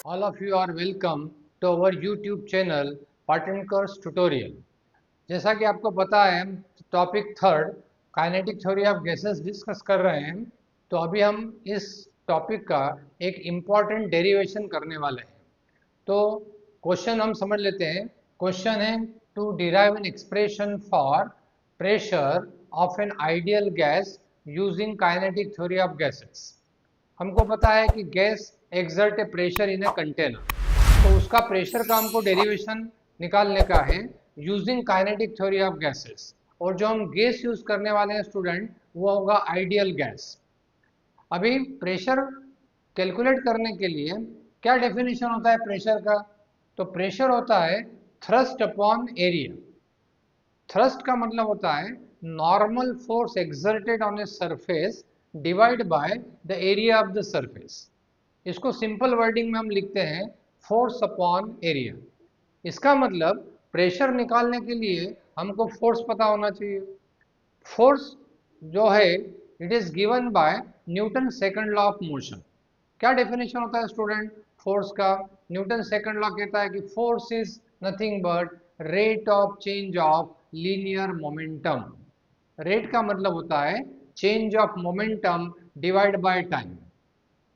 All of you are welcome to our YouTube channel Patankar's Tutorial. जैसा कि आपको पता है हम topic third kinetic theory of gases discuss कर रहे हैं। तो अभी हम इस टॉपिक का एक इम्पॉर्टेंट डेरिवेशन करने वाले हैं। तो क्वेश्चन हम समझ लेते हैं। क्वेश्चन है to derive an expression for pressure of an ideal gas using kinetic theory of gases. हमको पता है कि gas exert a pressure in a container, तो उसका प्रेशर का हमको डेरिवेशन निकालने का है using kinetic theory of gases. और जो हम गैस यूज करने वाले हैं स्टूडेंट, वो होगा आइडियल गैस। अभी प्रेशर कैलकुलेट करने के लिए क्या डेफिनेशन होता है प्रेशर का? तो प्रेशर होता है थ्रस्ट अपॉन एरिया। थ्रस्ट का मतलब होता है normal force exerted on a surface divide by the area of the surface. इसको सिंपल वर्डिंग में हम लिखते हैं फोर्स अपॉन एरिया। इसका मतलब प्रेशर निकालने के लिए हमको फोर्स पता होना चाहिए। फोर्स जो है it is given by Newton second law of motion. क्या डेफिनेशन होता है स्टूडेंट फोर्स का? न्यूटन सेकंड लॉ कहता है कि force is nothing but rate of change of linear momentum. Rate का मतलब होता है change of momentum divide by time.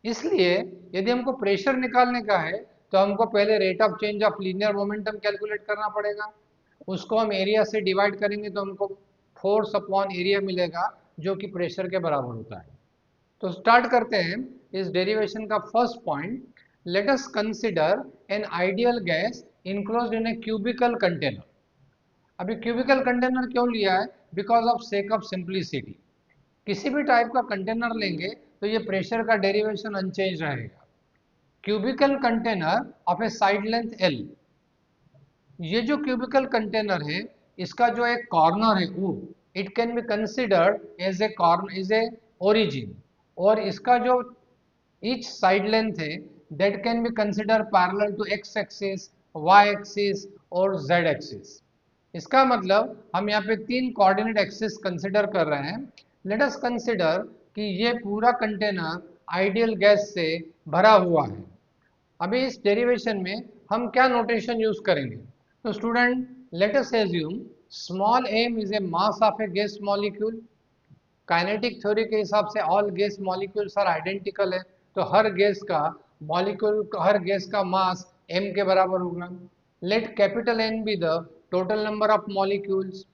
इसलिए यदि हमको प्रेशर निकालने का है तो हमको पहले rate of change of linear momentum calculate करना पड़ेगा। उसको हम एरिया से डिवाइड करेंगे तो हमको फोर्स अपॉन एरिया मिलेगा, जो कि प्रेशर के बराबर होता है। तो स्टार्ट करते हैं इस डेरिवेशन का first point. Let us consider an ideal gas enclosed in a cubical container. अभी क्यूबिकल कंटेनर क्यों लिया है? Because of sake of simplicity. किसी भी टाइप का कंटेनर लेंगे तो ये प्रेशर का डेरिवेशन अनचेंज रहेगा। Cubical container of a side length L. ये जो क्यूबिकल कंटेनर है इसका जो एक कॉर्नर है वो it can be considered as a corner is a origin, और इसका जो each side length है that can be considered parallel to x axis, y axis और z axis। इसका मतलब हम यहाँ पे तीन कोऑर्डिनेट एक्सिस कंसिडर कर रहे हैं। लेट अस कंसिडर कि ये पूरा कंटेनर आइडियल गैस से भरा हुआ है। अभी इस डेरिवेशन में हम क्या नोटेशन यूज करेंगे? तो student let us assume small m is a mass of a gas molecule. Kinetic theory के हिसाब से all gas molecules are identical है, तो हर गैस का मॉलिक्यूल हर गैस का मास m के बराबर होगा। Let capital N be the total number of molecules.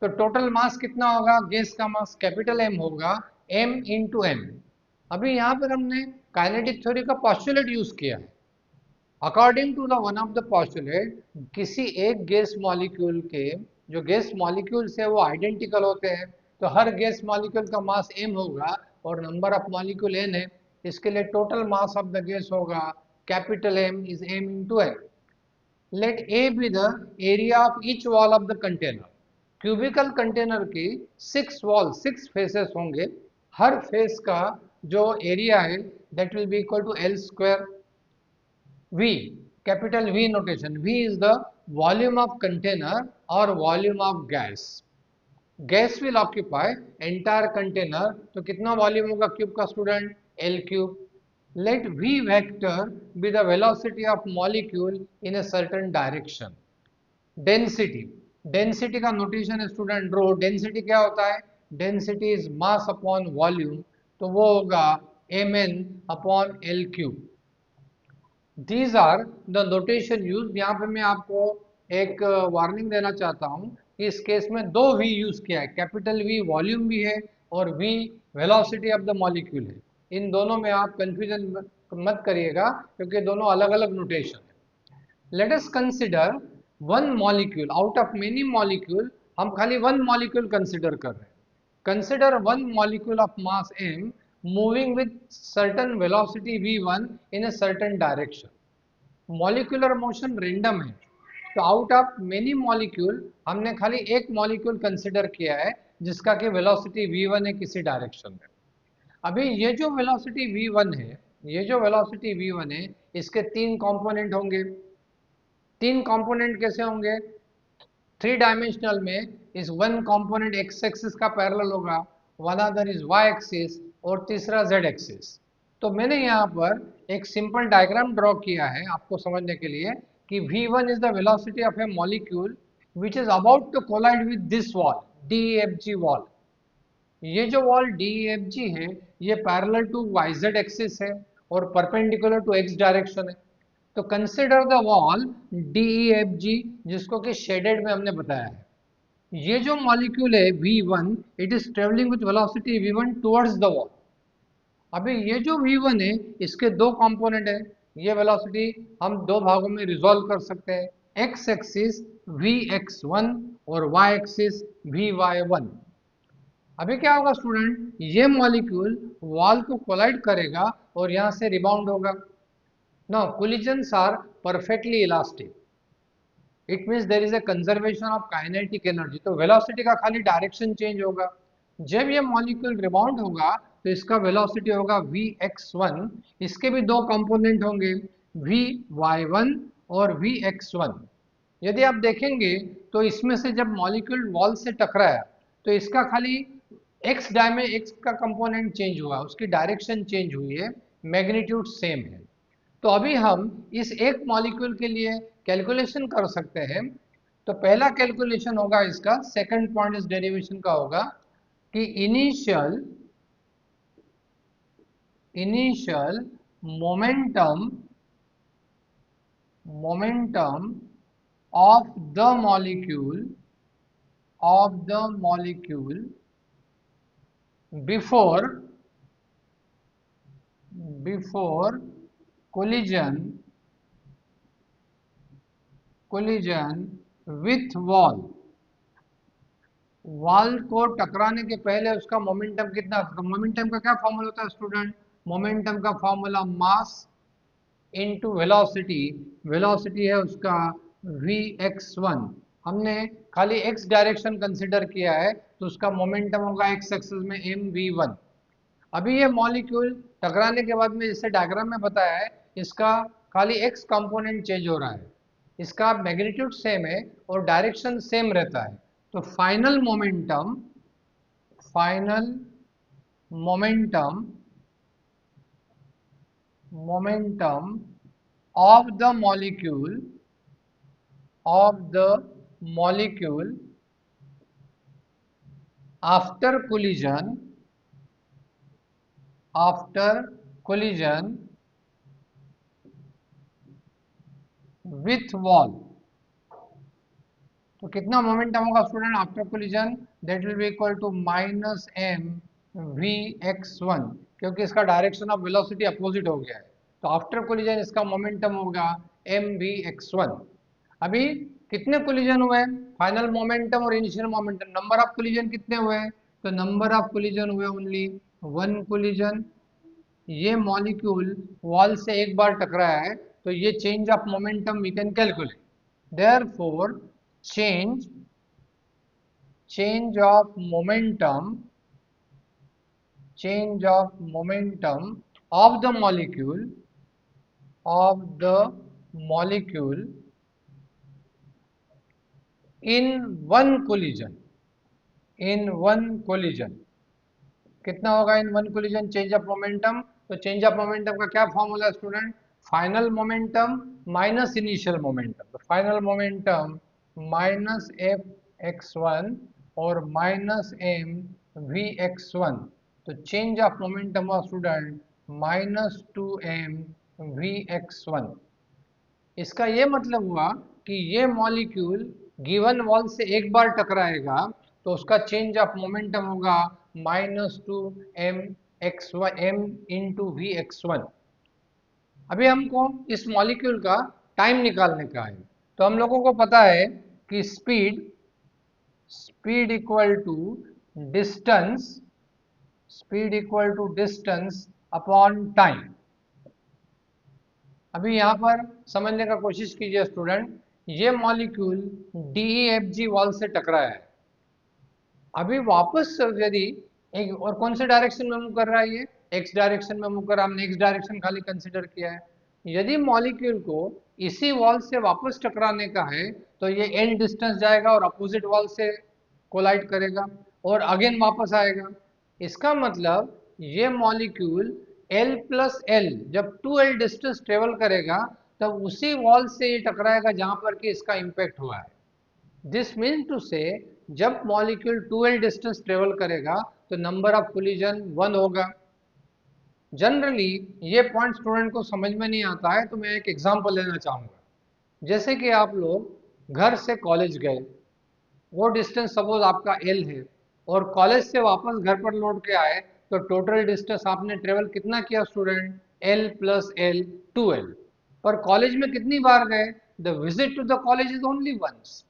तो टोटल मास कितना होगा? गैस का मास कैपिटल M होगा, m इंटू m। अभी यहाँ पर हमने काइनेटिक थ्योरी का पॉस्टुलेट यूज किया है। According to the one of the postulate, किसी एक गैस मॉलिक्यूल के जो गैस मॉलिक्यूल्स है वो आइडेंटिकल होते हैं, तो हर गैस मॉलिक्यूल का मास m होगा और नंबर ऑफ मॉलिक्यूल n है। इसके लिए total mass of the gas होगा capital M is m into n। Let A be the area of each wall of the container. Cubical container की 6 faces होंगे। हर face का जो एरिया है that will be equal to L square. V, capital V notation. V is the volume of container or volume of gas. Gas will occupy entire container. तो कितना volume होगा cube का student? L cube. Let V vector be the velocity of molecule in a certain direction. Density. Density का notation है student रो। Density क्या होता है? Density is mass upon volume, तो वो होगा Mn upon L cube. These are the notation use. यहाँ पे मैं आपको एक वार्निंग देना चाहता हूँ कि इस केस में दो वी यूज किया है। कैपिटल वी वॉल्यूम भी है और V velocity of the molecule है। इन दोनों में आप कंफ्यूजन मत करिएगा क्योंकि दोनों अलग अलग नोटेशन है। Let us consider one molecule out of many molecule. हम खाली वन मॉलिक्यूल कंसिडर कर रहे हैं। Consider one molecule of mass m moving with certain velocity v1 in a certain direction. Molecular motion random है, तो out of many molecule हमने खाली एक मॉलिक्यूल कंसिडर किया है जिसका कि वेलोसिटी v1 है किसी डायरेक्शन में। अभी ये जो वेलोसिटी v1 है, ये जो वेलोसिटी v1 है, इसके तीन कंपोनेंट होंगे। तीन कंपोनेंट कैसे होंगे? थ्री डायमेंशनल में इस वन कंपोनेंट एक्स एक्सिस का पैरेलल होगा, one other is Y axis और तीसरा जेड एक्सिस। तो मैंने यहाँ पर एक सिंपल डायग्राम ड्रॉ किया है आपको समझने के लिए कि V1 is the velocity of a molecule which is about to collide with this wall, DEFG wall. ये जो वॉल DEFG है ये पैरेलल टू YZ एक्सिस है और परपेंडिकुलर टू X डायरेक्शन है। तो कंसिडर द वॉल DEFG, जिसको कि शेडेड में हमने बताया है। ये जो मॉलिक्यूल है V1, it is travelling with velocity V1 towards the wall. अभी ये जो V1 है इसके दो कंपोनेंट है। ये वेलोसिटी हम दो भागों में रिजॉल्व कर सकते हैं, X एक्सिस Vx1 और Y एक्सिस Vy1। अभी क्या होगा स्टूडेंट, ये मॉलिक्यूल वॉल को कोलाइड करेगा और यहाँ से रिबाउंड होगा। Now collisions are perfectly elastic, it means there is a conservation of kinetic energy. तो वेलोसिटी का खाली डायरेक्शन चेंज होगा। जब ये मॉलिक्यूल रिबाउंड होगा तो इसका वेलोसिटी होगा Vx1। इसके भी दो कंपोनेंट होंगे, Vy1 और Vx1। यदि आप देखेंगे तो इसमें से जब मॉलिक्यूल वॉल से टकराया तो इसका खाली x का कंपोनेंट चेंज हुआ, उसकी डायरेक्शन चेंज हुई है, मैग्नीट्यूड सेम है। तो अभी हम इस एक मॉलिक्यूल के लिए कैलकुलेशन कर सकते हैं। तो पहला कैलकुलेशन होगा इसका, सेकंड पॉइंट इस डेरिवेशन का होगा कि initial momentum of the molecule before collision with wall को टकराने के पहले उसका मोमेंटम कितना था। मोमेंटम का क्या फॉर्मूला होता है स्टूडेंट, मोमेंटम का formula mass into velocity. Velocity है उसका Vx1। हमने खाली x डायरेक्शन कंसिडर किया है तो उसका मोमेंटम होगा x एक्सिस में mv1। अभी ये मॉलिक्यूल टकराने के बाद में जैसे डायग्राम में बताया है, इसका खाली x कंपोनेंट चेंज हो रहा है, इसका मैग्नीट्यूड सेम है और डायरेक्शन सेम रहता है। तो final momentum of the molecule after collision with wall। तो कितना मोमेंटम होगा student after collision, that will be equal to minus M Vx1, क्योंकि इसका डायरेक्शन ऑफ वेलोसिटी अपोजिट हो गया है। तो आफ्टर कोलिजन इसका मोमेंटम होगा mVx1। अभी कितने कोलिजन हुए, फाइनल मोमेंटम और initial momentum, number of collision कितने हुए, तो नंबर ऑफ कोलिजन हुए ओनली 1 कोलिजन। ये मॉलिक्यूल वॉल से एक बार टकराया है तो ये change of momentum we can calculate. Therefore change of momentum of the molecule in one collision कितना होगा in one collision change of momentum. तो चेंज ऑफ मोमेंटम का क्या फॉर्मूला है student, final momentum minus initial momentum. तो final momentum minus Fx1 और minus m Vx1। तो change of momentum of student minus 2m Vx1। इसका ये मतलब हुआ कि ये मॉलिक्यूल गिवन वॉल से एक बार टकराएगा तो उसका चेंज ऑफ मोमेंटम होगा माइनस 2m इंटू Vx1। अभी हमको इस मॉलिक्यूल का टाइम निकालने का है। तो हम लोगों को पता है कि speed equal to distance upon time. अभी यहाँ पर समझने का कोशिश कीजिए स्टूडेंट, ये मॉलिक्यूल DEFG वॉल से टकराया है। अभी वापस यदि एक और कौन से डायरेक्शन में मूव कर रहा है, ये x डायरेक्शन में मूव कर रहा है, हमने x डायरेक्शन खाली कंसिडर किया है। यदि मॉलिक्यूल को इसी वॉल से वापस टकराने का है तो ये n डिस्टेंस जाएगा और अपोजिट वॉल से कोलाइड करेगा और अगेन वापस आएगा। इसका मतलब ये मॉलिक्यूल L प्लस एल, जब 2L डिस्टेंस ट्रेवल करेगा तब उसी वॉल से ये टकराएगा जहां पर कि इसका इम्पैक्ट हुआ है। दिस मीन टू से जब मॉलिक्यूल 2L डिस्टेंस ट्रेवल करेगा तो नंबर ऑफ कोलिजन 1 होगा। जनरली ये पॉइंट स्टूडेंट को समझ में नहीं आता है, तो मैं एक एग्जांपल लेना चाहूँगा। जैसे कि आप लोग घर से कॉलेज गए, वो डिस्टेंस सपोज आपका L है, और कॉलेज से वापस घर पर लौट के आए तो टोटल डिस्टेंस आपने ट्रेवल कितना किया student? L plus L 2L। पर कॉलेज में कितनी बार गए? The visit to the college is only once.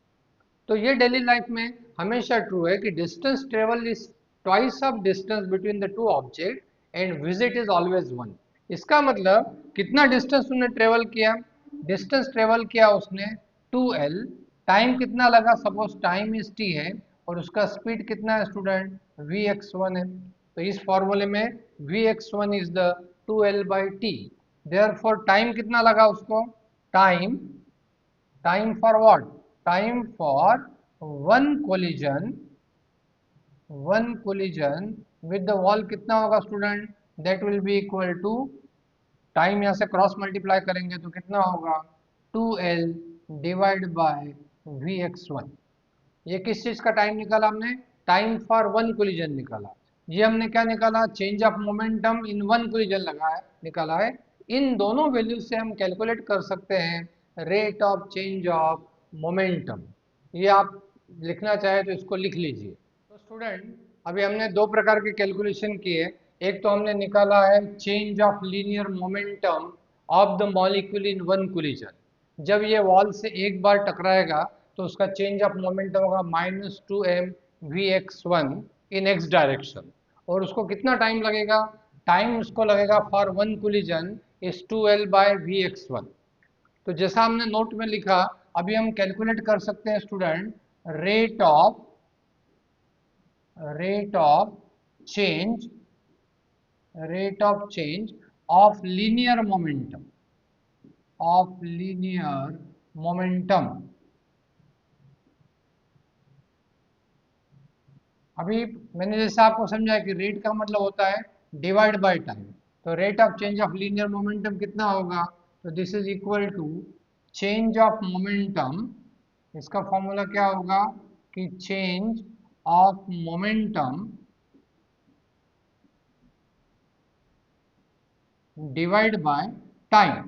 तो ये डेली लाइफ में हमेशा ट्रू है कि distance travel is twice of distance between the two object and visit is always one. इसका मतलब कितना डिस्टेंस उसने ट्रेवल किया? डिस्टेंस ट्रेवल किया उसने 2L। टाइम कितना लगा? सपोज टाइम इज t है और उसका स्पीड कितना है स्टूडेंट? vx1 है। तो इस फॉर्मूले में vx1 is the 2L by T. Therefore time कितना लगा उसको? Time time for what? Time for one collision with the wall कितना होगा student? That will be equal to, time यहाँ से क्रॉस मल्टीप्लाई करेंगे तो कितना होगा? 2L divide by vx1। ये किस चीज़ का टाइम निकाला हमने? टाइम फॉर वन कोलिजन निकाला। ये हमने क्या निकाला? Change of momentum in one collision लगा है, निकाला है। इन दोनों वैल्यू से हम कैलकुलेट कर सकते हैं rate of change of momentum. ये आप लिखना चाहे तो इसको लिख लीजिए। तो स्टूडेंट, अभी हमने दो प्रकार के कैलकुलेशन किए। एक तो हमने निकाला है change of linear momentum of the molecule in one collision. जब ये वॉल से एक बार टकराएगा तो उसका चेंज ऑफ मोमेंटम होगा -2m vx1 इन x डायरेक्शन। और उसको कितना टाइम लगेगा? टाइम उसको लगेगा for one collision is 2L by vx1। तो जैसा हमने नोट में लिखा, अभी हम कैलकुलेट कर सकते हैं student rate of change rate of change of linear momentum। अभी मैंने जैसे आपको समझाया कि रेट का मतलब होता है डिवाइड बाय टाइम। तो rate of change of linear momentum कितना होगा? तो this is equal to change of momentum. इसका फॉर्मूला क्या होगा कि change of momentum divide by time.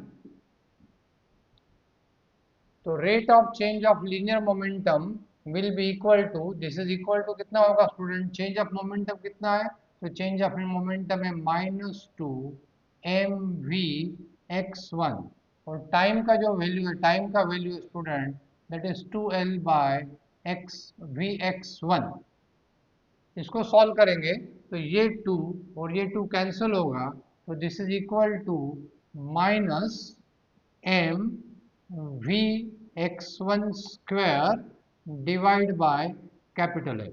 तो rate of change of linear momentum will be equal to, this is equal to कितना होगा स्टूडेंट? चेंज ऑफ मोमेंटम कितना है? तो चेंज ऑफ मोमेंटम है -2mv(x1) और टाइम का जो वैल्यू है, टाइम का वैल्यू है student that is 2L by vx1। इसको सॉल्व करेंगे तो ये 2 और ये 2 कैंसिल होगा, तो this is equal to minus m vx1 square divide by capital L।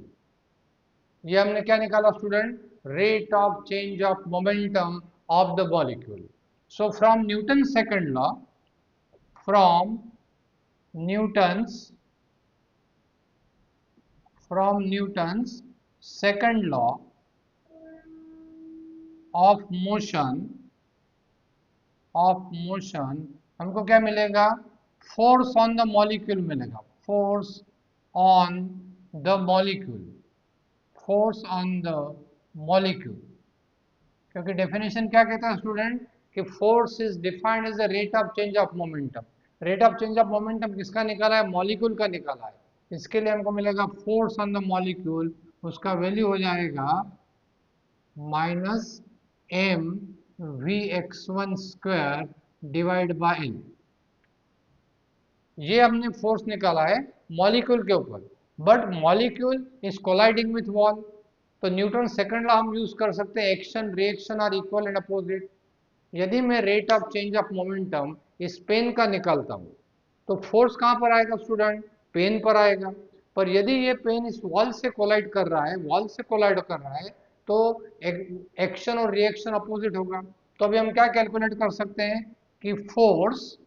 ये हमने क्या निकाला student? Rate of change of momentum of the molecule. So from Newton second law, from Newton's second law of motion हमको क्या मिलेगा? Force on the molecule मिलेगा। Force on the molecule, force on the molecule. क्योंकि definition क्या कहता है student कि force is defined as the rate of change of momentum. Rate of change of momentum किसका निकाला है? मॉलिक्यूल का निकाला है। इसके लिए हमको मिलेगा फोर्स ऑन द मॉलिक्यूल, उसका वैल्यू हो जाएगा -mv(x1 square divide bye n। ये हमने फोर्स निकाला है मॉलिक्यूल के ऊपर, but molecule is colliding with wall. तो न्यूटन सेकंड लॉ हम यूज कर सकते हैं, action reaction are equal and opposite. यदि मैं rate of change of momentum इस पेन का निकालता हूँ तो फोर्स कहाँ पर आएगा स्टूडेंट? पेन पर आएगा। पर यदि ये पेन इस वॉल से कोलाइड कर रहा है, तो एक्शन और रिएक्शन अपोजिट होगा। तो अभी हम क्या कैलकुलेट कर सकते हैं कि force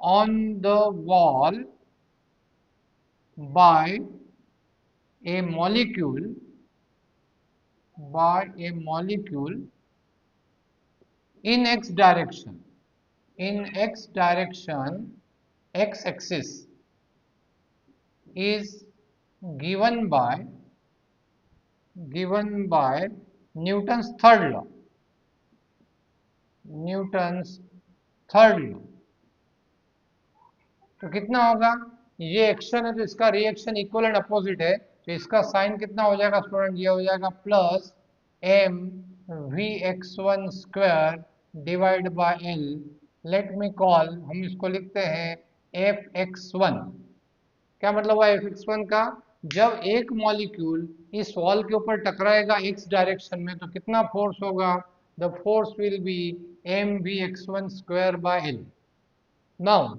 on the wall by a molecule by a molecule in x direction, x axis is given by Newton's third law. तो कितना होगा, ये एक्शन है तो इसका रिएक्शन इक्वल एंड अपोजिट है, तो इसका साइन कितना हो जाएगा स्टूडेंट, ये हो जाएगा plus M V x one square divide by L, let me call, हम इसको लिखते हैं एफ एक्स वन। क्या मतलब हुआ एफ एक्स वन का, जब एक मॉलिक्यूल इस वॉल के ऊपर टकराएगा एक्स डायरेक्शन में तो कितना फोर्स होगा, the force will be M V x one square by L. Now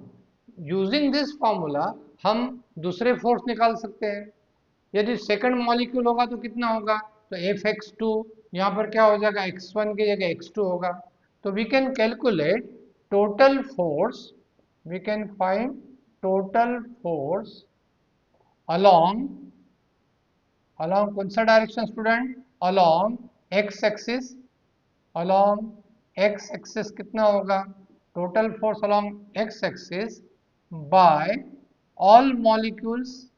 using this formula हम दूसरे फोर्स निकाल सकते हैं। यदि सेकंड मॉलिक्यूल होगा तो कितना होगा, तो एफ एक्स टू, यहाँ पर क्या हो जाएगा एक्स वन की जगह एक्स टू होगा। तो we can calculate total force, we can find total force along कौन सा direction student, along x axis, कितना होगा, total force along x axis by all molecules,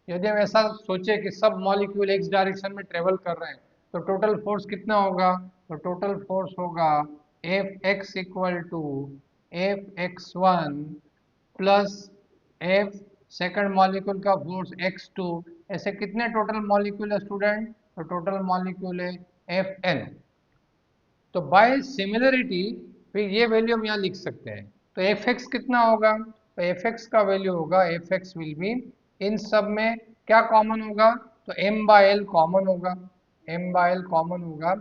यदि हम ऐसा सोचे कि सब मॉलिक्यूल x डायरेक्शन में ट्रेवल कर रहे हैं तो टोटल फोर्स कितना होगा, तो टोटल फोर्स होगा F X equal to F X one plus F second molecule का फोर्स x2। ऐसे कितने टोटल मॉलिक्यूल है स्टूडेंट, तो टोटल मॉलिक्यूल है Fn। तो बाय सिमिलरिटी फिर ये वैल्यू हम यहाँ लिख सकते हैं, तो Fx कितना होगा, तो Fx का वैल्यू होगा, Fx विल बी, इन सब में क्या कॉमन होगा, तो m/l कॉमन होगा,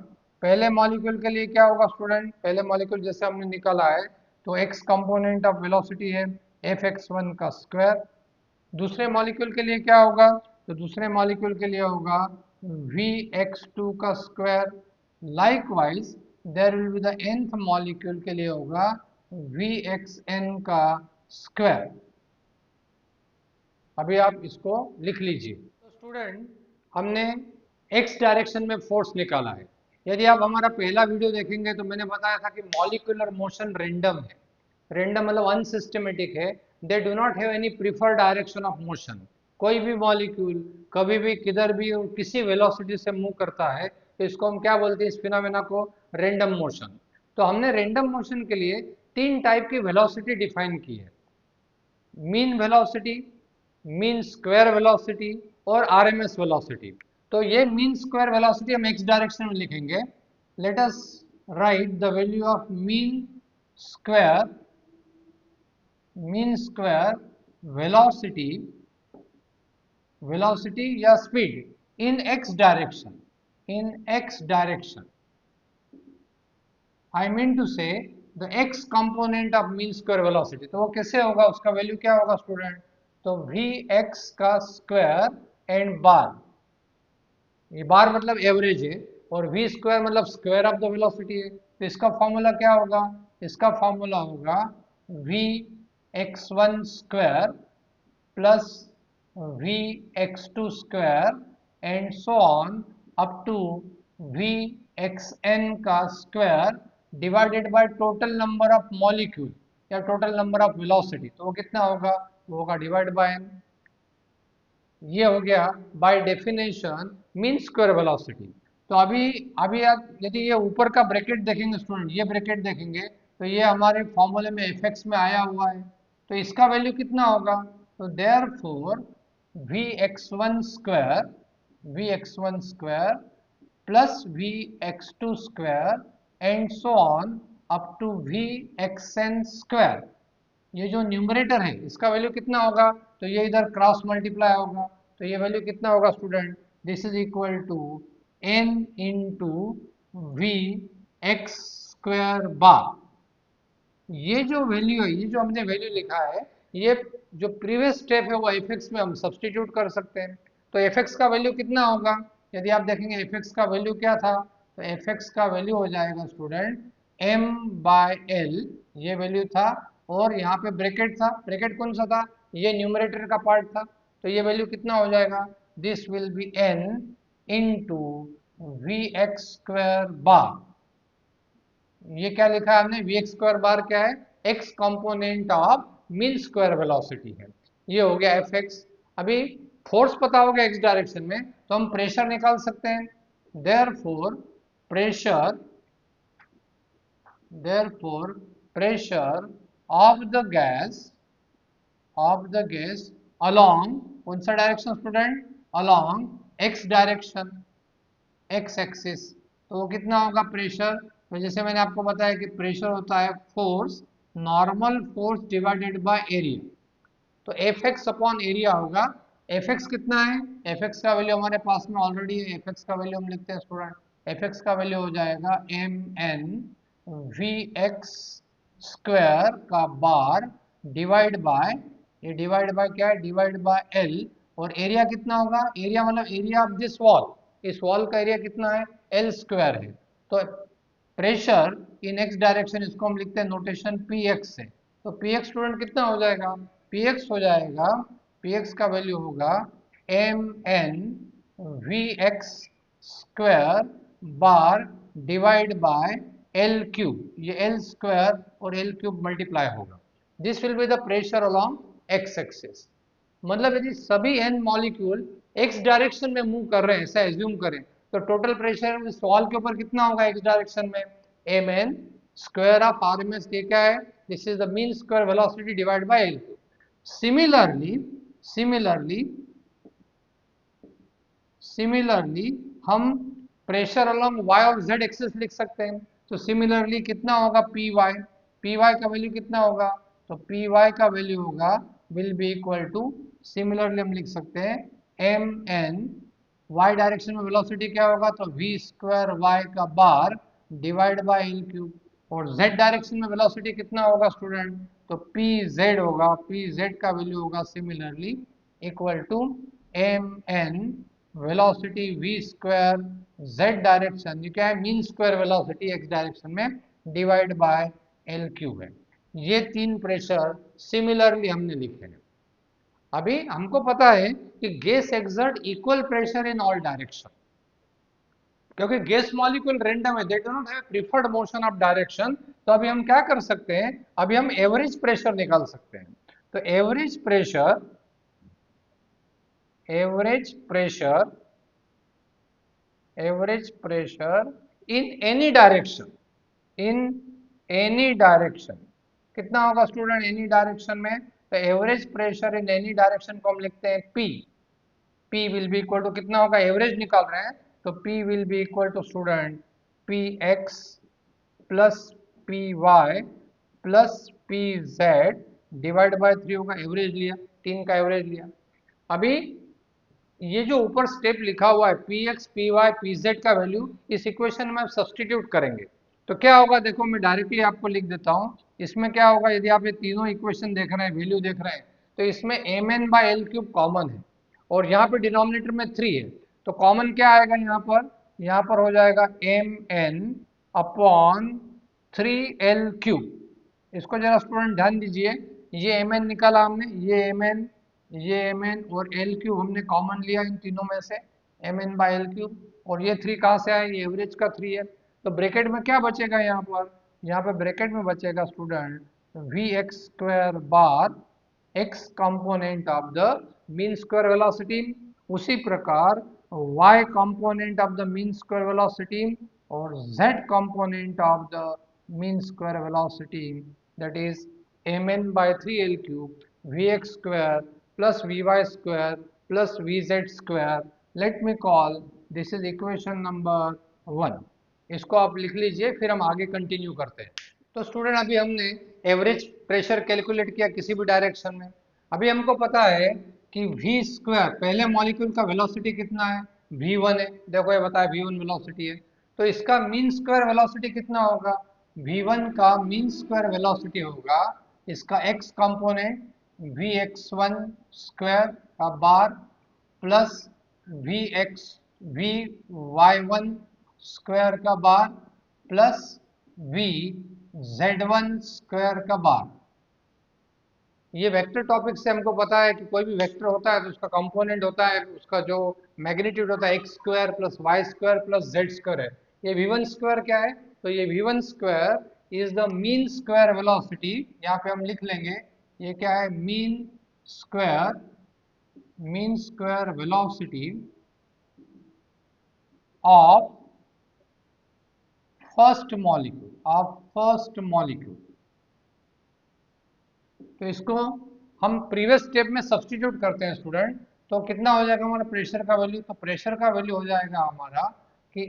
पहले मॉलिक्यूल के लिए क्या होगा स्टूडेंट, पहले मॉलिक्यूल जैसे हमने निकाला है तो x कंपोनेंट ऑफ वेलोसिटी है Fx1 का स्क्वायर, दूसरे मॉलिक्यूल के लिए क्या होगा, तो दूसरे मॉलिक्यूल के लिए होगा Vx2 का square, likewise there will be the nth molecule के लिए होगा Vxn का स्क्वायर। अभी आप इसको लिख लीजिए। तो स्टूडेंट हमने x डायरेक्शन में फोर्स निकाला है। यदि आप हमारा पहला वीडियो देखेंगे तो मैंने बताया था कि मॉलिक्यूलर मोशन रेंडम है, रेंडम मतलब अनसिस्टमेटिक है, they do not have any preferred direction of motion. कोई भी मॉलिक्यूल कभी भी किधर भी किसी वेलोसिटी से मूव करता है तो इसको हम क्या बोलते हैं, इस फिनोमेना को रेंडम मोशन। तो हमने रेंडम मोशन के लिए तीन टाइप की वेलोसिटी डिफाइन की है, mean velocity, mean square velocity और आरएमएस वेलोसिटी। तो ये मीन स्क्वायर वेलोसिटी हम एक्स डायरेक्शन में लिखेंगे। Let us write the value of mean square velocity या speed in x direction, I mean to say the x component of mean square velocity. तो वो कैसे होगा, उसका वैल्यू क्या होगा स्टूडेंट, तो वी एक्स का स्क्वायर एंड बार, ये बार मतलब एवरेज है और वी स्क्वायर मतलब स्क्वायर ऑफ द वेलोसिटी है। तो इसका फॉर्मूला क्या होगा, इसका फॉर्मूला होगा v x one square plus we x two square and so on up to we x n का square divided by total number of molecule या टोटल नंबर ऑफ वेलोसिटी। तो वो कितना होगा, वो होगा डिवाइड बाय एन। ये हो गया by definition mean square velocity. तो अभी आप यदि ये ऊपर का ब्रैकेट देखेंगे स्टूडेंट, ये ब्रैकेट देखेंगे तो ये हमारे फॉर्मूले में एफ एक्स में आया हुआ है, तो इसका वैल्यू कितना होगा, तो therefore V x one square plus we x two square and so on up to we x N square, ये जो न्यूमरेटर है इसका वैल्यू कितना होगा, तो ये इधर क्रॉस मल्टीप्लाई होगा, तो ये वैल्यू कितना होगा student, this is equal to n into V X square bar. ये जो वैल्यू है, ये जो हमने वैल्यू लिखा है, ये जो प्रीवियस स्टेप है वो एफ एक्स में हम सब्सटीट्यूट कर सकते हैं। तो एफ एक्स का वैल्यू कितना होगा, यदि आप देखेंगे एफ एक्स का वैल्यू क्या था, तो एफ एक्स का वैल्यू हो जाएगा स्टूडेंट m बाय एल, ये वैल्यू था, और यहाँ पे ब्रैकेट था, ब्रैकेट कौन सा था, ये न्यूमरेटर का पार्ट था, तो ये वैल्यू कितना हो जाएगा, this will be n into V X square bar. ये क्या लिखा है हमने, वी एक्स स्क्वायर बार क्या है, x component of mean square velocity है। ये हो गया एफ एक्स। अभी फोर्स पता होगा एक्स डायरेक्शन में, तो हम प्रेशर निकाल सकते हैं। Therefore pressure therefore pressure of the gas along कौन सा direction student, along x direction, x axis. तो वो कितना होगा प्रेशर, तो जैसे मैंने आपको बताया कि प्रेशर होता है force, normal force divided by area. तो एफ एक्स अपॉन एरिया होगा। एफ एक्स कितना है, एफ एक्स का वैल्यू हमारे पास में ऑलरेडी है, एफ एक्स का वैल्यू हम लिखते हैं स्टूडेंट, एफ एक्स का वैल्यू हो जाएगा M N V X square का बार डिवाइड बाय, ये डिवाइड बाय क्या है, डिवाइड बाय एल। और एरिया कितना होगा, एरिया मतलब एरिया ऑफ दिस वॉल, इस वॉल का एरिया कितना है, एल स्क्वायर है। तो प्रेशर इन एक्स डायरेक्शन, इसको हम लिखते हैं नोटेशन पी एक्स से। तो पी एक्स स्टूडेंट कितना हो जाएगा, पी एक्स हो जाएगा, पी एक्स का वैल्यू होगा M N V X square bar divide by L cube, ये एल स्क्वायर और एल क्यूब मल्टीप्लाई होगा। This will be the pressure along X axis. मतलब यदि सभी एन मॉलिक्यूल एक्स डायरेक्शन में मूव कर रहे हैं, ऐसा एज्यूम करें, तो टोटल प्रेशर इस वॉल के ऊपर कितना होगा एक्स डायरेक्शन में, M N square of R M S, ये क्या है, this is the mean square velocity divide by L. Similarly हम प्रेशर अलोंग y और z एक्सिस लिख सकते हैं। तो सिमिलरली कितना होगा पी वाई का वैल्यू कितना होगा, तो पी वाई का वैल्यू होगा will be equal to, similarly हम लिख सकते हैं एम एन, y डायरेक्शन में वेलोसिटी क्या होगा, तो v स्क्वायर y का bar divide by L cube. और z डायरेक्शन में वेलोसिटी कितना होगा स्टूडेंट, तो पी जेड होगा, पी जेड का वैल्यू होगा similarly equal to M N velocity v square z direction, ये क्या है, mean square velocity x direction में डिवाइड बाय एल क्यूब है। ये तीन प्रेशर सिमिलरली हमने लिखे हैं। अभी हमको पता है कि gas exert equal pressure in all direction, क्योंकि गैस मॉलिक्यूल रैंडम है, they do not have preferred motion of direction. तो अभी हम क्या कर सकते हैं, अभी हम एवरेज प्रेशर निकाल सकते हैं। तो average pressure in any direction कितना होगा स्टूडेंट, एनी डायरेक्शन में। तो average pressure in any direction को हम लिखते हैं P will be equal to कितना होगा, एवरेज निकाल रहे हैं, तो P will be equal to student P X plus P Y plus P Z divide by 3 होगा, एवरेज लिया, 3 का एवरेज लिया। अभी ये जो ऊपर स्टेप लिखा हुआ है P X P Y P Z का वैल्यू, इस इक्वेशन में आप सब्सटीट्यूट करेंगे तो क्या होगा, देखो मैं डायरेक्टली आपको लिख देता हूँ। इसमें क्या होगा, यदि आप ये तीनों इक्वेशन देख रहे हैं, वैल्यू देख रहे हैं, तो इसमें M N by L cube common है और यहाँ पे डिनोमिनेटर में 3 है, तो कॉमन क्या आएगा यहाँ पर हो जाएगा M N upon 3 L cube. इसको जरा स्टूडेंट ध्यान दीजिए, ये एम एन निकाला हमने, ये एम एन और एल क्यूब हमने कॉमन लिया इन तीनों में से, M N by L cube, और ये 3 कहाँ से आए, ये एवरेज का 3 है। तो ब्रैकेट में क्या बचेगा, यहाँ पर ब्रैकेट में बचेगा student V X square bar X component of the mean square velocity, उसी प्रकार y component of the mean square velocity और z component of the mean square velocity, that is mn by 3l cube vx square plus vy square plus vz square. Let me call this is equation number 1. इसको आप लिख लीजिए, फिर हम आगे continue करते हैं। तो स्टूडेंट अभी हमने एवरेज प्रेशर कैलकुलेट किया किसी भी डायरेक्शन में। अभी हमको पता है कि v स्क्वायर, पहले मॉलिक्यूल का वेलोसिटी कितना है, v1 है, देखो ये बताया v1 वेलोसिटी है, तो इसका मीन स्क्वायर वेलोसिटी कितना होगा, v1 का मीन स्क्वायर वेलोसिटी होगा इसका x कंपोनेंट vx1 स्क्वायर का बार प्लस vy1 स्क्वायर का बार प्लस vz1 स्क्वायर का बार। ये वेक्टर टॉपिक से हमको पता है कि कोई भी वेक्टर होता है तो उसका कंपोनेंट होता है, उसका जो मैग्नीट्यूड होता है X square plus Y square plus Z square है। ये वी1 स्क्वायर क्या है? तो ये V one square is the mean square velocity. यहाँ पे हम लिख लेंगे ये क्या है? Mean square velocity of first molecule. तो इसको हम प्रीवियस स्टेप में सब्स्टिट्यूट करते हैं स्टूडेंट, तो कितना हो जाएगा हमारा प्रेशर का वैल्यू? तो प्रेशर का वैल्यू हो जाएगा हमारा कि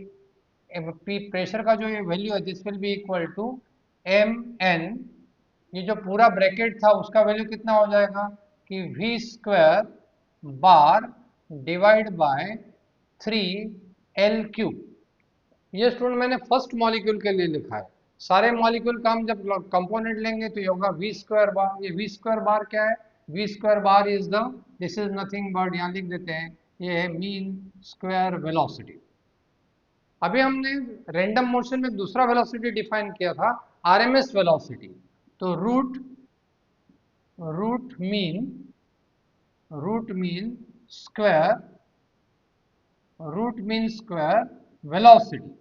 प्रेशर का जो ये वैल्यू है this will be equal to M N, ये जो पूरा ब्रैकेट था उसका वैल्यू कितना हो जाएगा कि V square bar divide by 3L³ ये स्टूडेंट मैंने फर्स्ट मॉलिक्यूल के लिए लिखा है। सारे मॉलिक्यूल का हम जब कंपोनेंट लेंगे तो ये होगा वी स्क्वायर बार। ये वी स्क्वायर बार क्या है? V square bar is the, this is nothing but, यहाँ लिख देते हैं, ये है मीन स्क्वायर वेलोसिटी। अभी हमने रैंडम मोशन में दूसरा वेलोसिटी डिफाइन किया था, आरएमएस वेलोसिटी। तो रूट मीन स्क्वायर वेलोसिटी,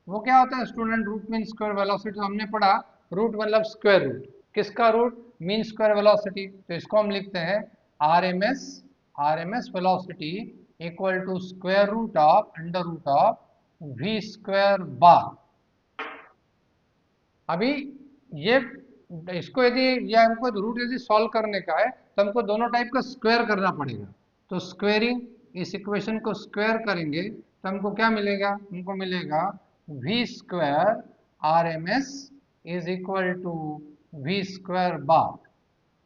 वो क्या होता है student? Root mean square velocity तो हमने पढ़ा, रूट मतलब स्क्वायर रूट, किसका रूट? Mean square velocity. तो इसको हम लिखते हैं RMS velocity equal to square root of under root of V square bar. अभी ये इसको यदि या हमको रूट यदि सॉल्व करने का है तो हमको दोनों टाइप का स्क्वायर करना पड़ेगा। तो स्क्वेयरिंग, इस इक्वेशन को स्क्वायर करेंगे तो हमको क्या मिलेगा? हमको मिलेगा v square R M S is equal to v square bar,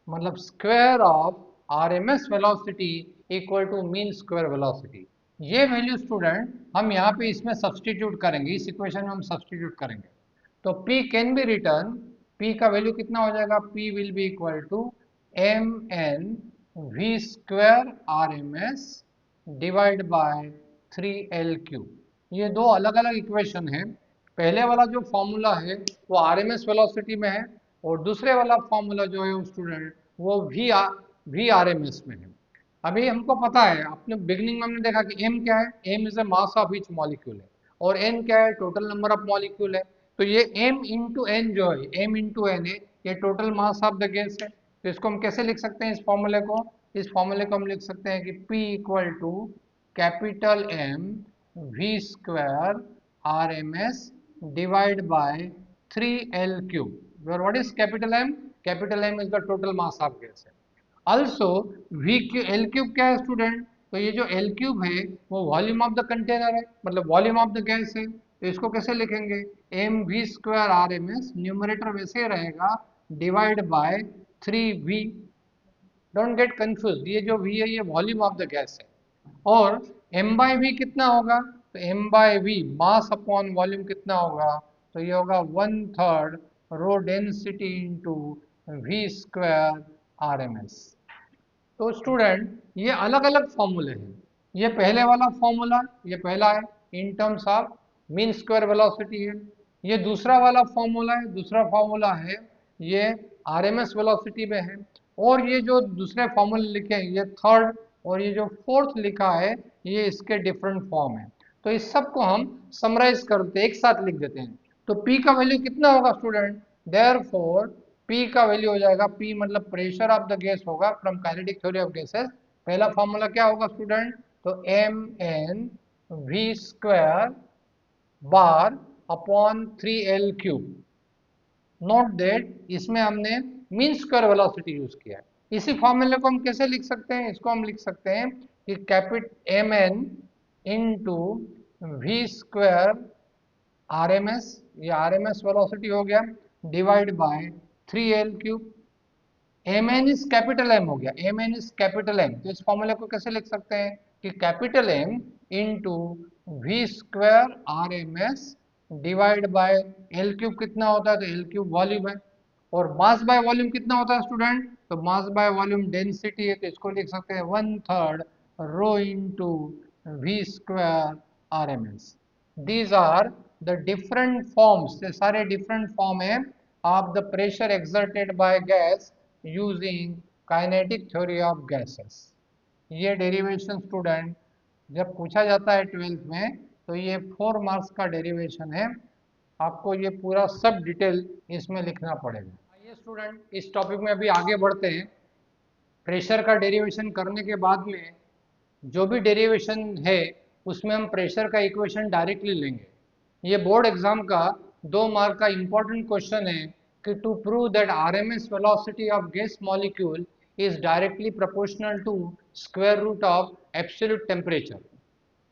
मतलब square of R M S velocity equal to mean square velocity. ये वैल्यू स्टूडेंट हम यहाँ पे इसमें सब्सटीट्यूट करेंगे, इस इक्वेशन में हम सब्सटीट्यूट करेंगे। तो P can be written, P का वैल्यू कितना हो जाएगा? P will be equal to M N V square R M S divide by 3L³। ये दो अलग अलग इक्वेशन है। पहले वाला जो फॉर्मूला है वो आर एम एस वेलोसिटी में है, और दूसरे वाला फॉर्मूला जो है स्टूडेंट वो वी आर एम एस में है। अभी हमको पता है, अपने बिगनिंग में हमने देखा कि m क्या है? m is the mass of each molecule है, और n क्या है? टोटल नंबर ऑफ मॉलिक्यूल है। तो ये m इंटू एन जो है, m इंटू एन है, ये total mass of the gas है। तो इसको हम कैसे लिख सकते हैं इस फॉर्मूले को? इस फॉर्मूले को हम लिख सकते हैं कि p equal to capital M V square R M S divide by 3L³। What is capital M? Capital M is the total mass of gas है। also L³ क्या है स्टूडेंट? तो ये जो L³ है वो वॉल्यूम ऑफ द कंटेनर है, मतलब वॉल्यूम ऑफ द गैस है। तो इसको कैसे लिखेंगे? M V square R M S, numerator वैसे ही रहेगा, divide by 3V। Don't get confuse, ये जो V है ये वॉल्यूम ऑफ द गैस है। और m बाय वी कितना होगा? तो m by V mass upon volume कितना होगा? तो ये होगा 1/3 rho density into we square R M S. तो स्टूडेंट ये अलग अलग फॉर्मूले हैं। ये पहले वाला फॉर्मूला, ये पहला है in terms of mean square velocity है। ये दूसरा वाला फॉर्मूला है, दूसरा फॉर्मूला है ये आरएमएस वेलोसिटी में है। और ये जो दूसरे फॉर्मूले लिखे हैं ये थर्ड, और ये जो फोर्थ लिखा है ये इसके डिफरेंट फॉर्म है। तो इस सब को हम समराइज करते हैं, एक साथ लिख देते हैं। तो P का वैल्यू कितना होगा स्टूडेंट? देयरफॉर P का वैल्यू हो जाएगा, P मतलब प्रेशर ऑफ द गैस होगा from kinetic theory of gases. पहला फॉर्मूला क्या होगा स्टूडेंट? तो M N V square bar upon 3L³। Note that इसमें हमने मीन स्क्वायर वेलोसिटी यूज किया है। इसी फॉर्मूले को हम कैसे लिख सकते हैं? इसको हम लिख सकते हैं कि capital M N into we square R M S, ये आर एम एस वेलोसिटी हो गया, divide by 3L³। M N is capital M हो गया, M N is capital M. तो इस फॉर्मूले को कैसे लिख सकते हैं कि capital M into we square R M S divide by L³ कितना होता है? तो L³ वॉल्यूम है, और मास बाय वॉल्यूम कितना होता है स्टूडेंट? तो मास बाय वॉल्यूम डेंसिटी है, तो इसको लिख सकते हैं 1/3 rho into we square R M S. These are the different forms, ये सारे डिफरेंट फॉर्म है of the pressure exerted by gas using kinetic theory of gases. ये डेरिवेशन स्टूडेंट जब पूछा जाता है 12th में तो ये 4 मार्क्स का डेरिवेशन है, आपको ये पूरा सब डिटेल इसमें लिखना पड़ेगा। आइए स्टूडेंट इस टॉपिक में अभी आगे बढ़ते हैं। प्रेशर का डेरिवेशन करने के बाद में जो भी डेरिवेशन है उसमें हम प्रेशर का इक्वेशन डायरेक्टली लेंगे। ये बोर्ड एग्जाम का 2 मार्क का इंपॉर्टेंट क्वेश्चन है कि to prove that RMS velocity of gas molecule is directly proportional to square root of absolute temperature.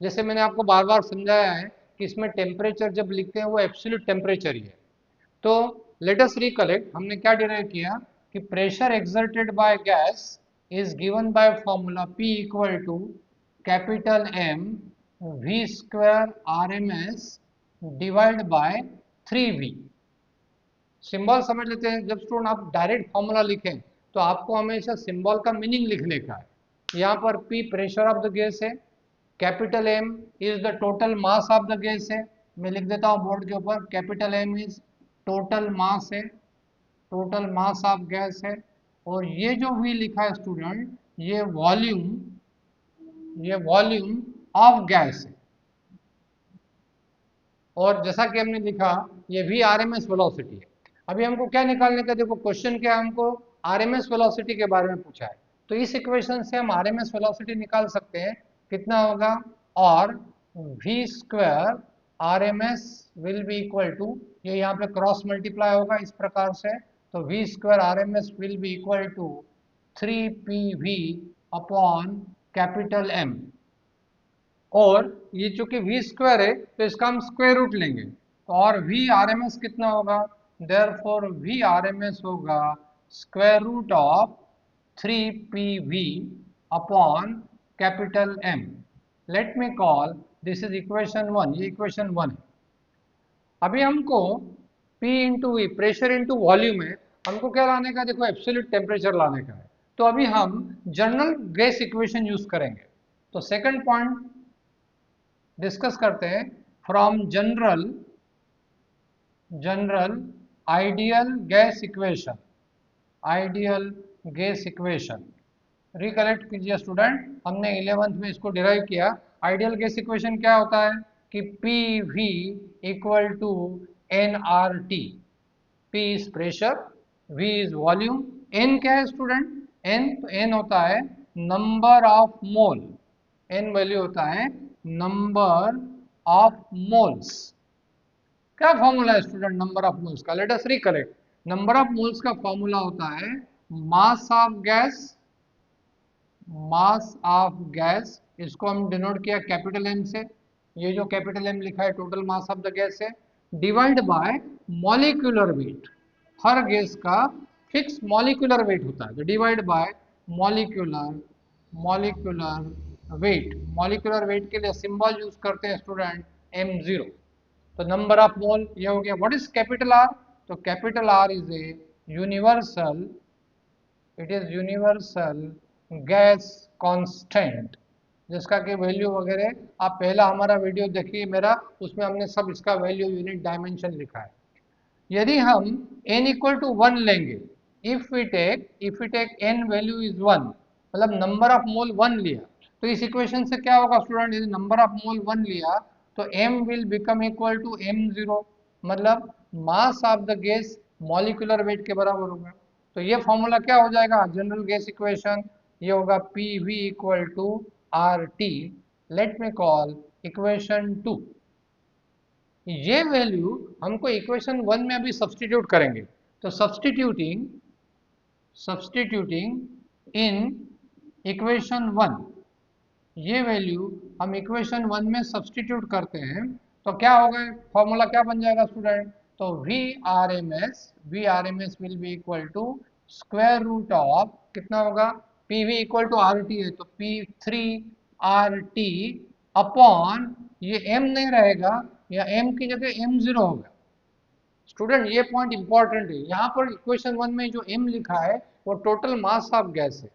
जैसे मैंने आपको बार बार समझाया है कि इसमें टेम्परेचर जब लिखते हैं वो एब्सोल्यूट टेम्परेचर ही है। तो लेट अस रिकलेक्ट, हमने क्या डिराइव किया कि pressure exerted by gas is given by formula P equal to capital M V square RMS divided by 3V। Symbol समझ लेते हैं। जब स्टूडेंट आप डायरेक्ट फॉर्मूला लिखें तो आपको हमेशा सिंबल का मीनिंग लिखने का है। यहाँ पर P pressure of the gas है, capital M is the total mass of the gas है। मैं लिख देता हूँ बोर्ड के ऊपर, capital M is total mass है, टोटल मास ऑफ गैस है। और ये जो V लिखा है स्टूडेंट, ये वॉल्यूम ऑफ गैस है। और जैसा कि हमने लिखा ये V आरएमएस वेलोसिटी है। अभी हमको क्या निकालने का, देखो क्वेश्चन क्या है, हमको आरएमएस वेलोसिटी के बारे में पूछा है। तो इस इक्वेशन से हम आरएमएस वेलोसिटी निकाल सकते हैं। कितना होगा, और V square RMS will be equal to, ये यहाँ पे क्रॉस मल्टीप्लाई होगा इस प्रकार से, तो V square RMS will be equal to 3PV upon capital M। और ये चूंकि V स्क्वायर है तो इसका हम स्क्वायर रूट लेंगे, तो और V RMS कितना होगा, देयरफॉर V RMS होगा square root of 3PV upon capital M। Let me call this is equation 1, ये इक्वेशन 1 है। अभी हमको P into V, pressure into volume है, हमको क्या लाने का, देखो एब्सोल्यूट टेम्परेचर लाने का है। तो अभी हम जनरल गैस इक्वेशन यूज करेंगे। तो सेकंड पॉइंट डिस्कस करते हैं, from general ideal gas equation, ideal gas equation recollect कीजिए स्टूडेंट, हमने 11th में इसको डिराइव किया। आइडियल गैस इक्वेशन क्या होता है कि P V equal to N R T. P is pressure, V is volume, N क्या है स्टूडेंट, एन, तो एन होता है number of mole, N value होता है नंबर ऑफ मोल्स। क्या फॉर्मूला है स्टूडेंट नंबर ऑफ मोल्स का, let us recollect. Number of moles का फॉर्मूला होता है mass of gas, mass of gas, इसको हम डिनोट किया कैपिटल एम से, ये जो कैपिटल एम लिखा है total mass of the gas है, डिवाइड बाय मॉलिक्यूलर वेट। हर गैस का फिक्स मॉलिक्यूलर वेट होता है, तो divide by molecular weight. Molecular weight के लिए सिंबल यूज करते हैं स्टूडेंट m0। तो नंबर ऑफ मोल ये हो गया। व्हाट इज कैपिटल आर, तो capital R is a universal, it is universal gas constant, जिसका कि वैल्यू वगैरह आप पहला हमारा वीडियो देखिए मेरा, उसमें हमने सब इसका वैल्यू यूनिट डायमेंशन लिखा है। यदि हम n इक्वल टू 1 लेंगे, if we take n value is 1, मतलब नंबर ऑफ मोल 1 लिया, तो इस इक्वेशन से क्या होगा स्टूडेंट, यदि नंबर ऑफ मोल 1 लिया तो m will become equal to m0, मतलब mass of the gas molecular weight के बराबर होगा। तो ये फॉर्मूला क्या हो जाएगा, जनरल गैस इक्वेशन, ये होगा PV equal to RT। Let me call equation 2। ये वैल्यू हमको इक्वेशन 1 में अभी सब्सटीट्यूट करेंगे। तो सब्सटीट्यूटिंग इन इक्वेशन 1, ये वैल्यू हम इक्वेशन 1 में सब्सटीट्यूट करते हैं तो क्या होगा, फॉर्मूला क्या बन जाएगा स्टूडेंट, तो V RMS will be equal to square root of, कितना होगा, PV इक्वल टू RT है तो P3RT अपॉन, ये M नहीं रहेगा, या M की जगह M0 होगा। स्टूडेंट ये पॉइंट इंपॉर्टेंट है, यहाँ पर इक्वेशन 1 में जो M लिखा है वो टोटल मास ऑफ गैस है,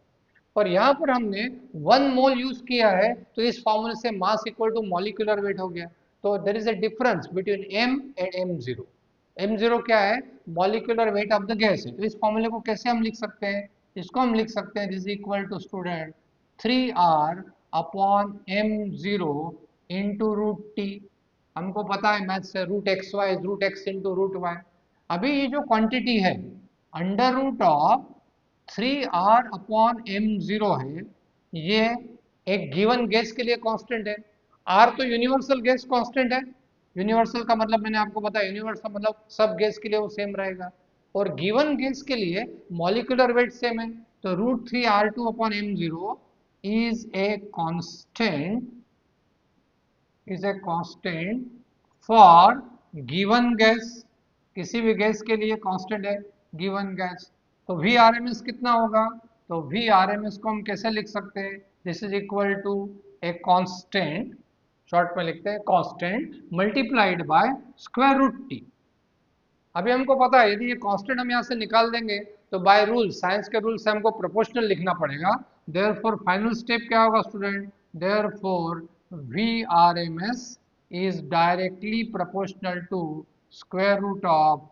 और यहाँ पर हमने 1 मोल यूज किया है, तो इस फॉर्मूले से mass equal to molecular weight हो गया। तो there is a difference between M and M0। M0 क्या है, molecular weight of the gas है। तो इस फॉर्मूले को कैसे हम लिख सकते हैं? इसको हम लिख सकते हैं this equal to student 3r upon m0 into root T. हमको पता है मैथ से root X Y root X into root Y. अभी ये जो क्वांटिटी है under root of 3r upon m0 है, ये एक गिवन गैस के लिए कांस्टेंट है। r तो यूनिवर्सल गैस कांस्टेंट है। यूनिवर्सल का मतलब मैंने आपको बताया, यूनिवर्सल मतलब सब गैस के लिए वो सेम रहेगा, और गिवन गैस के लिए मॉलिक्यूलर वेट सेम है। तो root 3r2 upon m0 is a constant for given gas. किसी भी गैस के लिए कांस्टेंट है गिवन गैस। तो वी आर एम एस कितना होगा? तो वी आर एम एस को हम कैसे लिख सकते हैं? This is equal to a constant, short में लिखते हैं constant multiplied by square root T. अभी हमको पता है यदि ये कांस्टेंट हम यहाँ से निकाल देंगे तो बाय रूल, साइंस के रूल से हमको प्रोपोर्शनल लिखना पड़ेगा। देयरफॉर फाइनल स्टेप क्या होगा student? Therefore VRMS is directly proportional to square root of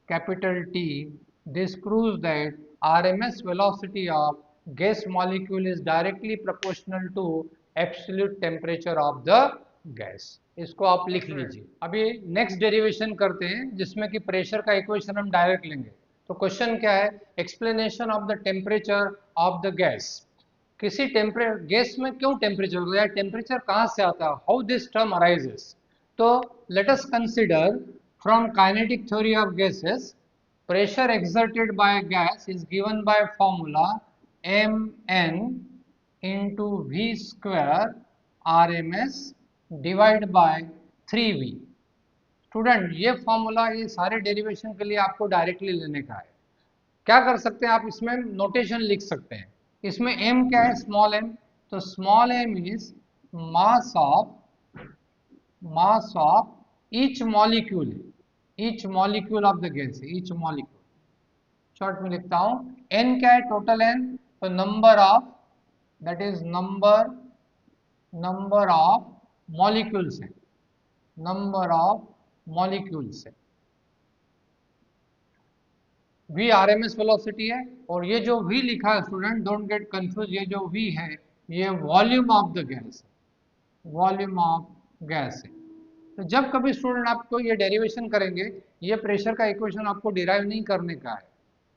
capital T. This proves that RMS velocity of gas molecule is directly proportional to absolute temperature of the gas. इसको आप लिख लीजिए। अभी next derivation करते हैं जिसमें कि pressure का इक्वेशन हम डायरेक्ट लेंगे। तो क्वेश्चन क्या है? Explanation of the temperature of the gas. किसी गैस में क्यों टेम्परेचर होता है, टेम्परेचर कहाँ से आता है, हाउ दिस टर्म अराइजेस। तो let us consider from kinetic theory of gases, pressure exerted by a gas is given by formula mn into v square rms divide by 3v। Student ये formula, ये सारे derivation के लिए आपको directly लेने का है। क्या कर सकते हैं आप, इसमें नोटेशन लिख सकते हैं। इसमें m क्या है? Small m। तो small m is mass of each molecule, each molecule of the gas है, ईच मॉलिक्यूल। शॉर्ट में लिखता हूं n क्या है? Total n। तो number of, that is number of molecules है, नंबर ऑफ मॉलिक्यूल्स है। v RMS वेलोसिटी है, और ये जो v लिखा है स्टूडेंट, डोंट गेट कंफ्यूज, ये जो v है ये वॉल्यूम ऑफ द गैस है, वॉल्यूम ऑफ गैस है। तो जब कभी स्टूडेंट आपको ये डेरिवेशन करेंगे, ये प्रेशर का इक्वेशन आपको डिराइव नहीं करने का है।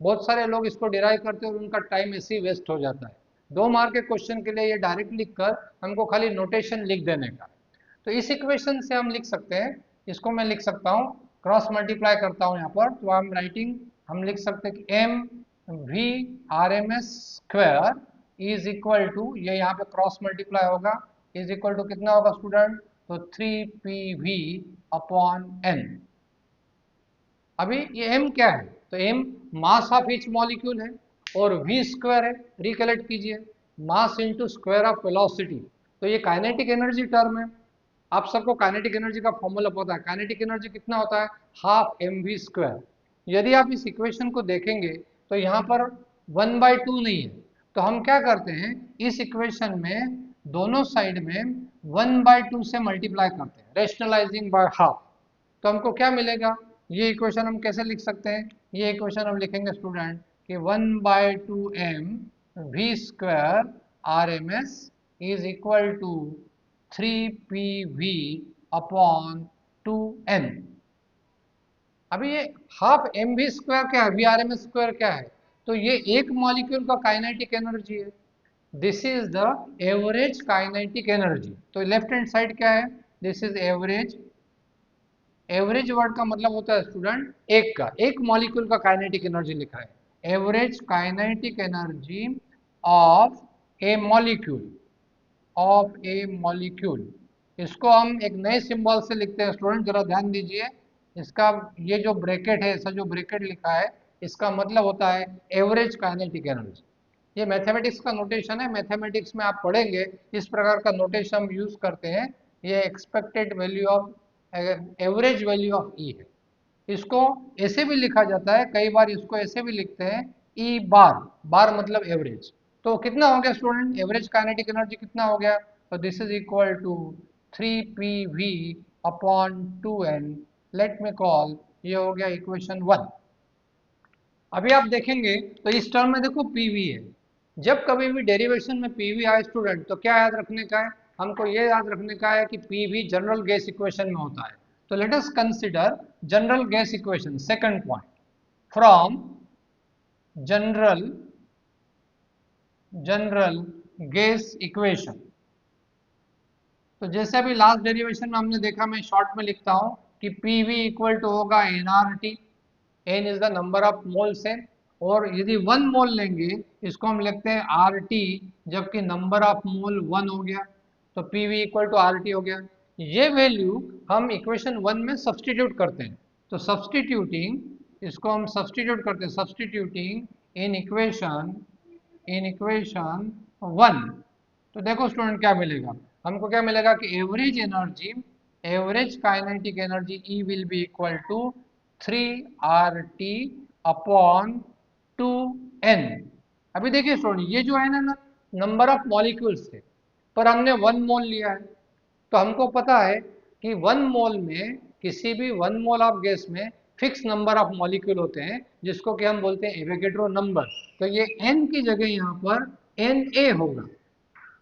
बहुत सारे लोग इसको डिराइव करते हैं और उनका टाइम ऐसे ही वेस्ट हो जाता है। 2 मार्क के क्वेश्चन के लिए ये डायरेक्ट लिख कर हमको खाली नोटेशन लिख देने का। तो इस इक्वेशन से हम लिख सकते हैं, इसको मैं लिख सकता हूँ, क्रॉस मल्टीप्लाई करता हूँ यहाँ पर, तो आई एम राइटिंग, हम लिख सकते हैं कि M V R M S square is equal to, ये यहाँ पे क्रॉस मल्टीप्लाई होगा, इज इक्वल टू कितना होगा स्टूडेंट? तो 3PV अपॉन n। अभी ये m क्या है? तो m mass of each molecule है, और v स्क्वायर है, रिकलेक्ट कीजिए, mass into square of velocity. तो ये काइनेटिक एनर्जी टर्म है। आप सबको काइनेटिक एनर्जी का फॉर्मूला पता है। काइनेटिक एनर्जी कितना होता है? Half mv square. यदि आप इस इक्वेशन को देखेंगे तो यहाँ पर 1/2 नहीं है, तो हम क्या करते हैं, इस इक्वेशन में दोनों साइड में 1/2 से मल्टीप्लाई करते हैं, रेशनलाइजिंग बाय हाफ। तो हमको क्या मिलेगा? ये इक्वेशन हम कैसे लिख सकते हैं? ये इक्वेशन हम लिखेंगे स्टूडेंट कि 1/2 m v square R M S is equal to 3PV upon 2n। अभी ये हाफ mv स्क्वायर क्या है, VRMS स्क्वायर क्या है? तो ये एक मॉलिक्यूल का काइनेटिक एनर्जी है। This is the average kinetic energy. तो लेफ्ट हैंड साइड क्या है? This is average. Average word का मतलब होता है स्टूडेंट एक का, एक मॉलिक्यूल का काइनेटिक एनर्जी लिखा है, average kinetic energy of a molecule, of a molecule. इसको हम एक नए सिंबल से लिखते हैं स्टूडेंट, जरा ध्यान दीजिए। इसका ये जो ब्रैकेट है, ऐसा जो ब्रैकेट लिखा है, इसका मतलब होता है एवरेज काइनेटिक एनर्जी। ये मैथमेटिक्स का नोटेशन है, मैथमेटिक्स में आप पढ़ेंगे इस प्रकार का नोटेशन हम यूज करते हैं। ये expected value of, average value of E है। इसको ऐसे भी लिखा जाता है, कई बार इसको ऐसे भी लिखते हैं ई बार, बार मतलब एवरेज। तो कितना हो गया स्टूडेंट, एवरेज काइनेटिक एनर्जी कितना हो गया? तो this is equal to 3PV upon 2n। Let me call, ये हो गया इक्वेशन 1। अभी आप देखेंगे तो इस टर्म में देखो पीवी है। जब कभी भी डेरिवेशन में पीवी आए स्टूडेंट तो क्या याद रखने का है, हमको ये याद रखने का है कि पीवी जनरल गैस इक्वेशन में होता है। तो late us consider general gas equation, second point, from general gas equation. तो जैसे अभी लास्ट डेरिवेशन में हमने देखा, मैं शॉर्ट में लिखता हूं कि पीवी इक्वल टू होगा NRT, N is the number of moles है, और यदि 1 मोल लेंगे इसको हम लिखते हैं आर टी, जबकि नंबर ऑफ मोल 1 हो गया, तो P V equal to R T हो गया। ये वैल्यू हम इक्वेशन 1 में सब्सटीट्यूट करते हैं। तो सब्सटीट्यूटिंग, इसको हम सब्सटीट्यूट करते हैं, सब्सटीट्यूटिंग इन इक्वेशन 1। तो देखो स्टूडेंट क्या मिलेगा, हमको क्या मिलेगा कि average energy, average kinetic energy E will be equal to 3RT upon 2N। अभी देखिए स्टूडेंट, ये जो है ना नंबर ऑफ मॉलिक्यूल्स थे, पर हमने 1 मोल लिया है। तो हमको पता है कि 1 मोल में, किसी भी 1 मोल ऑफ गैस में फिक्स नंबर ऑफ मॉलिक्यूल होते हैं, जिसको कि हम बोलते हैं एवोगैड्रो नंबर। तो ये n की जगह यहाँ पर Na होगा।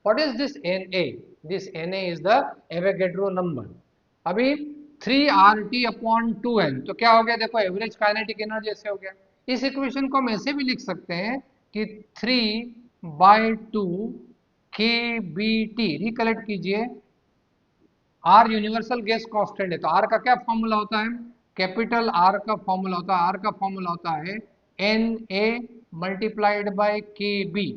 What is this Na? This Na is the Avogadro number. अभी 3RT अपॉन 2N, तो क्या हो गया, देखो एवरेज काइनेटिक एनर्जी ऐसे हो गया। इस इक्वेशन को हम ऐसे भी लिख सकते हैं कि 3/2 KBT, रिकलेक्ट कीजिए, R यूनिवर्सल गैस कांस्टेंट है, तो R का क्या फॉर्मूला होता है, कैपिटल R का फॉर्मूला होता है, R का फॉर्मूला होता है Na multiplied by KB।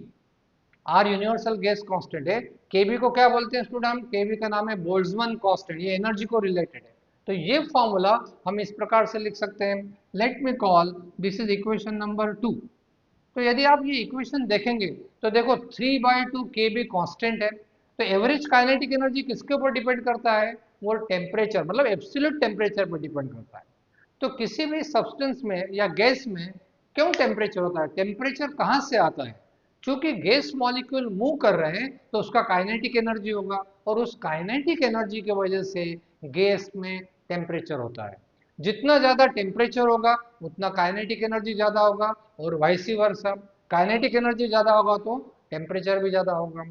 R universal gas constant है, केबी को क्या बोलते हैं स्टूडेंट, केबी का नाम है बोल्ट्जमैन कांस्टेंट, ये एनर्जी को रिलेटेड है। तो ये फॉर्मूला हम इस प्रकार से लिख सकते हैं, late me call this is equation number 2। तो यदि आप ये इक्वेशन देखेंगे तो देखो 3/2 केबी कांस्टेंट है, तो एवरेज काइनेटिक एनर्जी किसके ऊपर डिपेंड करता है, वो टेम्परेचर, मतलब एब्सोल्यूट टेम्परेचर पर डिपेंड करता है। तो किसी भी सब्सटेंस में या गैस में क्यों टेम्परेचर होता है, टेम्परेचर कहाँ से आता है, क्योंकि गैस मॉलिक्यूल मूव कर रहे हैं तो उसका काइनेटिक एनर्जी होगा, और उस काइनेटिक एनर्जी की वजह से गैस में टेम्परेचर होता है। जितना ज़्यादा टेम्परेचर होगा उतना काइनेटिक एनर्जी ज़्यादा होगा, और वाइस वर्सा, काइनेटिक एनर्जी ज़्यादा होगा तो टेम्परेचर भी ज़्यादा होगा।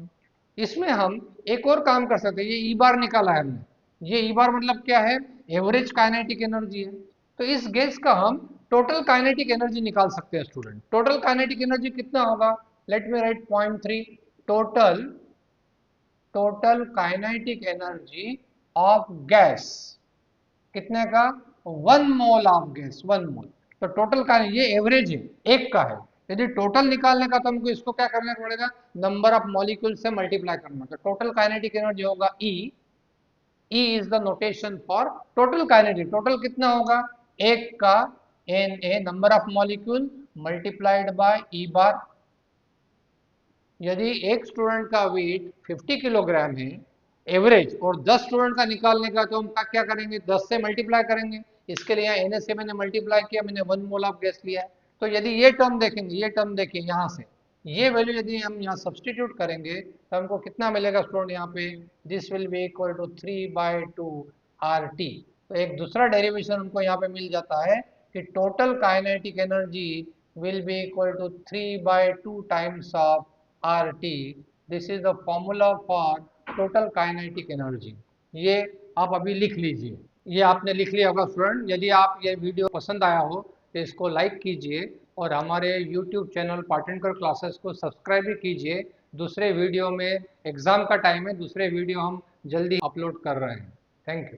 इसमें हम एक और काम कर सकते हैं, ये ई बार निकाला है हमने, ये ई बार मतलब क्या है, एवरेज काइनेटिक एनर्जी है। तो इस गैस का हम टोटल काइनेटिक एनर्जी निकाल सकते हैं स्टूडेंट। टोटल काइनेटिक एनर्जी कितना होगा, let me right point 3, total kinetic energy of gas कितने का, 1 मोल ऑफ गैस, 1 मोल। तो टोटल का ये एवरेज है, एक का है। यदि टोटल निकालने का तो हमको इसको क्या करना पड़ेगा, नंबर ऑफ मॉलिक्यूल से मल्टीप्लाई करना। तो टोटल काइनेटिक एनर्जी होगा E, E is the notation for total kinetic. Total कितना होगा, एक का Na number of molecule multiplied by E बार। यदि एक स्टूडेंट का वेट 50 किलोग्राम है एवरेज, और 10 स्टूडेंट का निकालने का, तो हम क्या करेंगे, 10 से मल्टीप्लाई करेंगे। इसके लिए यहाँ Na से मैंने मल्टीप्लाई किया, मैंने 1 मोल ऑफ गैस लिया है। तो यदि ये टर्म देखेंगे, ये टर्म देखिए यहाँ से, ये वैल्यू यदि हम यहाँ सब्सटीट्यूट करेंगे तो हमको कितना मिलेगा स्टूडेंट, यहाँ पे this will be equal to 3/2 RT। तो एक दूसरा डेरिवेशन हमको यहाँ पे मिल जाता है कि total kinetic energy will be equal to 3/2 times of RT। This is the formula for total kinetic energy. ये आप अभी लिख लीजिए, ये आपने लिख लिया होगा स्टूडेंट। यदि आप ये वीडियो पसंद आया हो तो इसको लाइक कीजिए, और हमारे यूट्यूब चैनल पाटनकर क्लासेस को सब्सक्राइब भी कीजिए। दूसरे वीडियो में, एग्ज़ाम का टाइम है, दूसरे वीडियो हम जल्दी अपलोड कर रहे हैं। Thank you.